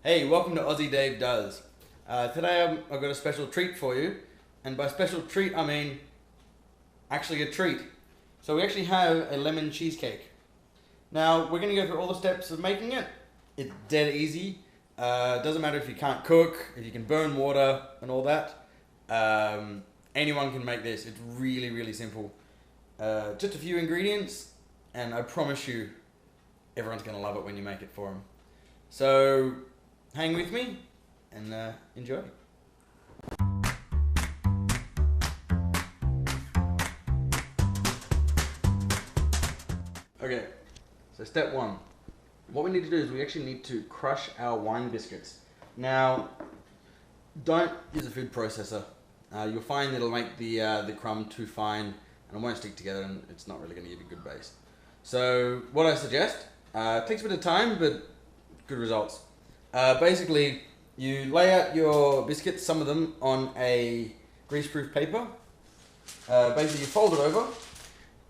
Hey, welcome to Aussie Dave Does. Today I've got a special treat for you, and by special treat I mean actually a treat. So we actually have a lemon cheesecake. Now we're going to go through all the steps of making it. It's dead easy. Doesn't matter if you can't cook, if you can burn water and all that. Anyone can make this. It's really simple. Just a few ingredients, and I promise you everyone's going to love it when you make it for them. So hang with me and enjoy. Okay, so step one. What we need to do is we actually need to crush our wine biscuits. Now, don't use a food processor. You'll find it'll make the crumb too fine and it won't stick together, and it's not really going to give you a good base. So what I suggest, takes a bit of time but good results. Basically, you lay out your biscuits, some of them, on a greaseproof paper. Basically, you fold it over,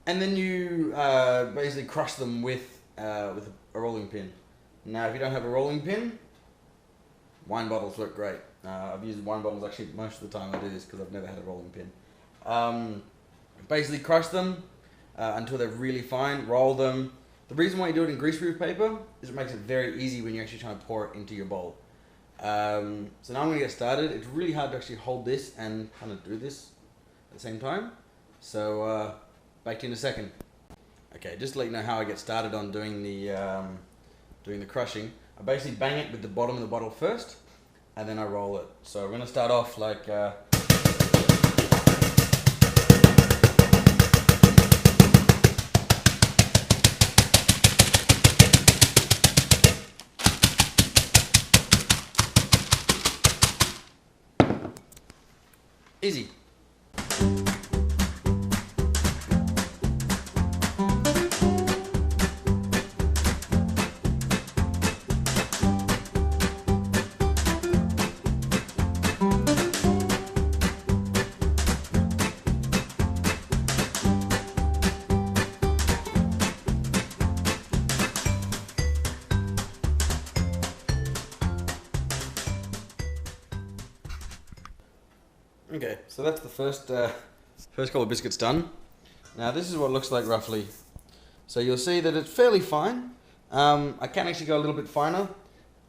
and then you basically crush them with a rolling pin. Now, if you don't have a rolling pin, wine bottles work great. I've used wine bottles actually most of the time I do this because I've never had a rolling pin. Basically, crush them until they're really fine, roll them. The reason why you do it in greaseproof paper is it makes it very easy when you're actually trying to pour it into your bowl. So now I'm going to get started. It's really hard to actually hold this and kind of do this at the same time. So back to you in a second. Okay, just to let you know how I get started on doing the crushing. I basically bang it with the bottom of the bottle first, and then I roll it. So we're going to start off like... easy. Okay, so that's the first couple of biscuits done. Now this is what it looks like roughly. So you'll see that it's fairly fine. I can actually go a little bit finer.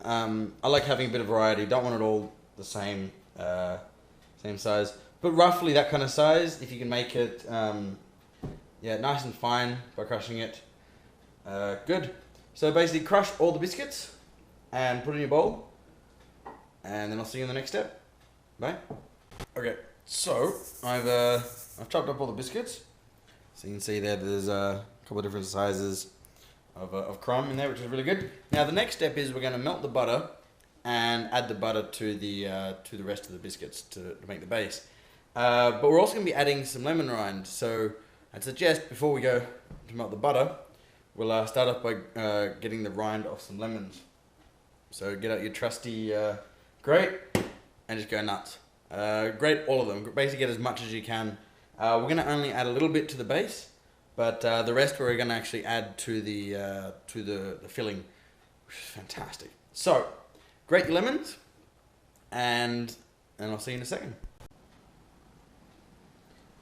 I like having a bit of variety. Don't want it all the same size, but roughly that kind of size. If you can make it, nice and fine by crushing it. Good. So basically, crush all the biscuits and put it in your bowl, and then I'll see you in the next step. Bye. Okay, so I've chopped up all the biscuits. So you can see there's a couple of different sizes of crumb in there, which is really good. Now the next step is we're going to melt the butter and add the butter to the rest of the biscuits to make the base. But we're also going to be adding some lemon rind. So I'd suggest before we go to melt the butter, we'll start off by getting the rind off some lemons. So get out your trusty grate and just go nuts. Grate all of them. Basically get as much as you can. We're going to only add a little bit to the base, but the rest we're going to actually add to the filling, which is fantastic. So, grate your lemons, and I'll see you in a second.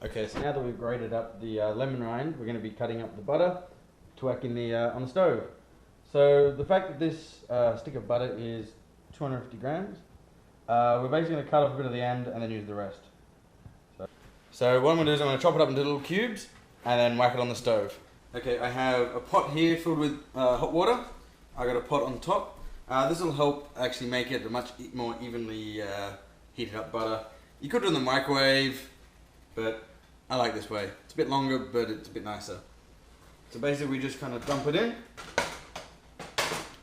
Okay, so now that we've grated up the lemon rind, we're going to be cutting up the butter to whack in on the stove. So the fact that this stick of butter is 250 grams, we're basically going to cut off a bit of the end and then use the rest. So what I'm going to do is I'm going to chop it up into little cubes and then whack it on the stove. Okay, I have a pot here filled with hot water. I got a pot on top. This will help actually make it a much more evenly heated up butter. You could do it in the microwave, but I like this way. It's a bit longer, but it's a bit nicer. So basically we just kind of dump it in,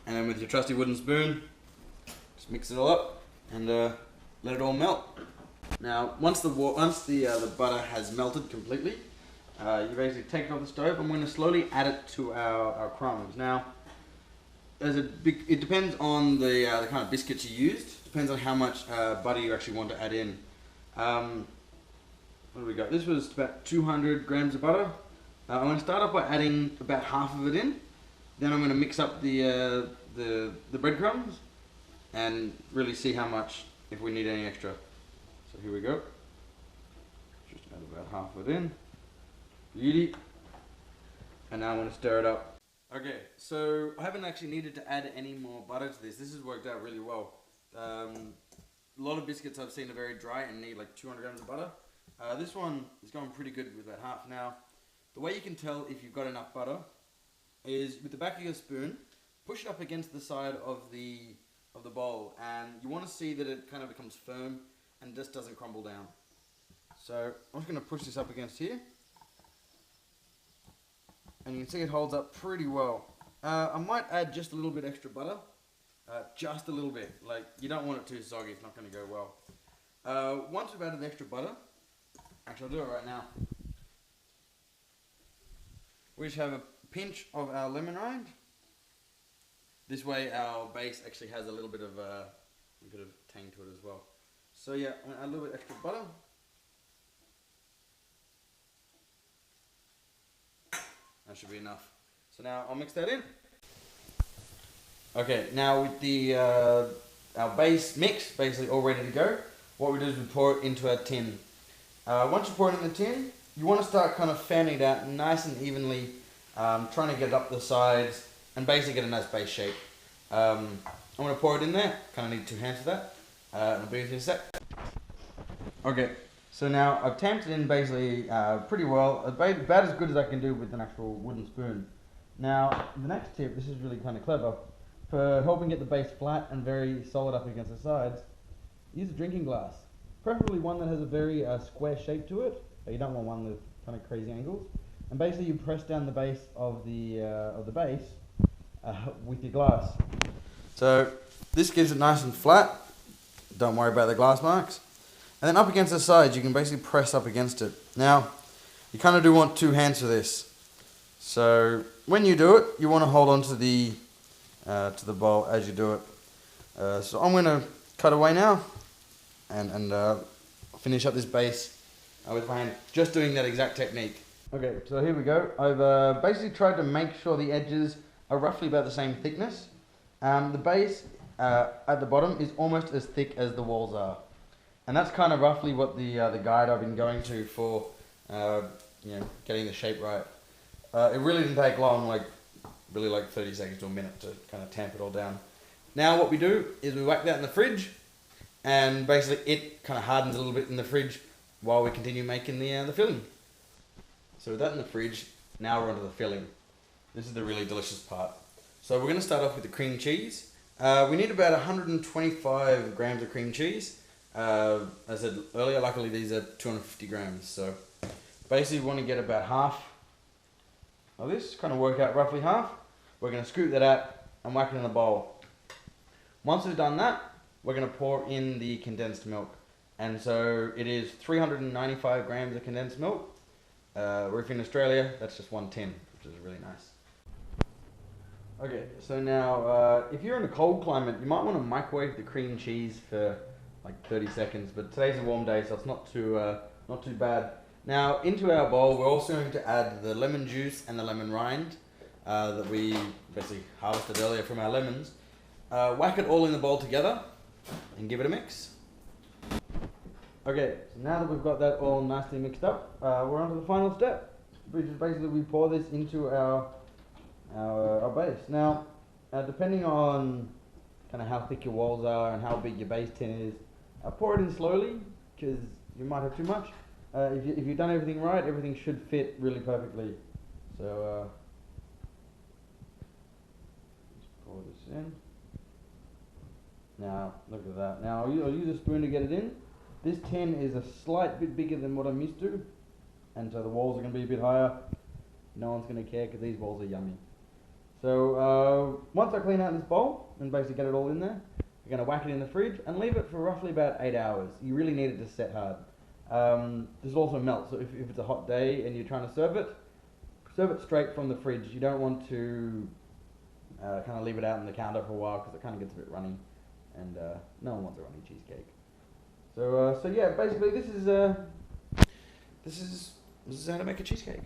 and then with your trusty wooden spoon, just mix it all up and let it all melt. Now, once the butter has melted completely, you basically take it off the stove, and we're going to slowly add it to our crumbs. Now, it depends on the kind of biscuits you used. Depends on how much butter you actually want to add in. What do we got? This was about 200 grams of butter. I'm going to start off by adding about half of it in. Then I'm going to mix up the breadcrumbs, and really see how much, if we need any extra. So here we go. Just add about half of it in. Beauty. And now I'm going to stir it up. Okay, so I haven't actually needed to add any more butter to this. This has worked out really well. A lot of biscuits I've seen are very dry and need like 200 grams of butter. This one is going pretty good with about half. Now, the way you can tell if you've got enough butter is with the back of your spoon, push it up against the side of the bowl, and you want to see that it kind of becomes firm and just doesn't crumble down. So I'm just going to push this up against here, and you can see it holds up pretty well. I might add just a little bit extra butter, just a little bit. Like, you don't want it too soggy; it's not going to go well. Once we've added the extra butter, actually I'll do it right now. We just have a pinch of our lemon rind. This way our base actually has a little bit of tang to it as well. So yeah, I'm going to add a little bit extra butter. That should be enough. So now I'll mix that in. Okay, now with the our base mix basically all ready to go, what we do is we pour it into a tin. Once you pour it in the tin, you want to start kind of fanning it out nice and evenly, trying to get it up the sides and basically get a nice base shape. I'm going to pour it in there, kind of need 2 hands for that, and I'll be with you in a sec. Okay, so now I've tamped it in basically pretty well, about as good as I can do with an actual wooden spoon. Now, the next tip, this is really kind of clever, for helping get the base flat and very solid up against the sides, use a drinking glass. Preferably one that has a very square shape to it. You don't want one with kind of crazy angles. And basically you press down the base of the base with your glass. So this gives it nice and flat. Don't worry about the glass marks. And then up against the sides, you can basically press up against it. Now, you kind of do want 2 hands for this. So when you do it, you want to hold on to the bowl as you do it. So I'm going to cut away now and finish up this base with my hand, just doing that exact technique. Okay, so here we go. I've basically tried to make sure the edges are roughly about the same thickness. The base at the bottom is almost as thick as the walls are. And that's kind of roughly what the guide I've been going to for getting the shape right. It really didn't take long, like 30 seconds to a minute to kind of tamp it all down. Now what we do is we whack that in the fridge, and basically it kind of hardens a little bit in the fridge while we continue making the filling. So with that in the fridge, now we're onto the filling. This is the really delicious part. So we're going to start off with the cream cheese. We need about 125 grams of cream cheese. As I said earlier, luckily these are 250 grams. So basically we want to get about half of this, kind of work out roughly half. We're going to scoop that out and whack it in a bowl. Once we've done that, we're going to pour in the condensed milk. And so it is 395 grams of condensed milk. Or if in Australia, that's just 1 tin, which is really nice. Okay, so now if you're in a cold climate, you might want to microwave the cream cheese for like 30 seconds, but today's a warm day, so it's not too bad. Now into our bowl, we're also going to add the lemon juice and the lemon rind that we basically harvested earlier from our lemons. Whack it all in the bowl together and give it a mix. Okay, so now that we've got that all nicely mixed up, we're on to the final step, which is basically we pour this into our base. Now, depending on kind of how thick your walls are and how big your base tin is, pour it in slowly because you might have too much. If you've done everything right, everything should fit really perfectly. So just pour this in. Now look at that. Now I'll use a spoon to get it in. This tin is a slight bit bigger than what I'm used to, and so the walls are going to be a bit higher. No one's going to care because these walls are yummy. So once I clean out this bowl and basically get it all in there, we're going to whack it in the fridge and leave it for roughly about 8 hours. You really need it to set hard. This will also melt, so if it's a hot day and you're trying to serve it straight from the fridge. You don't want to kind of leave it out on the counter for a while because it kind of gets a bit runny, and no one wants a runny cheesecake. So yeah, basically this is how to make a cheesecake.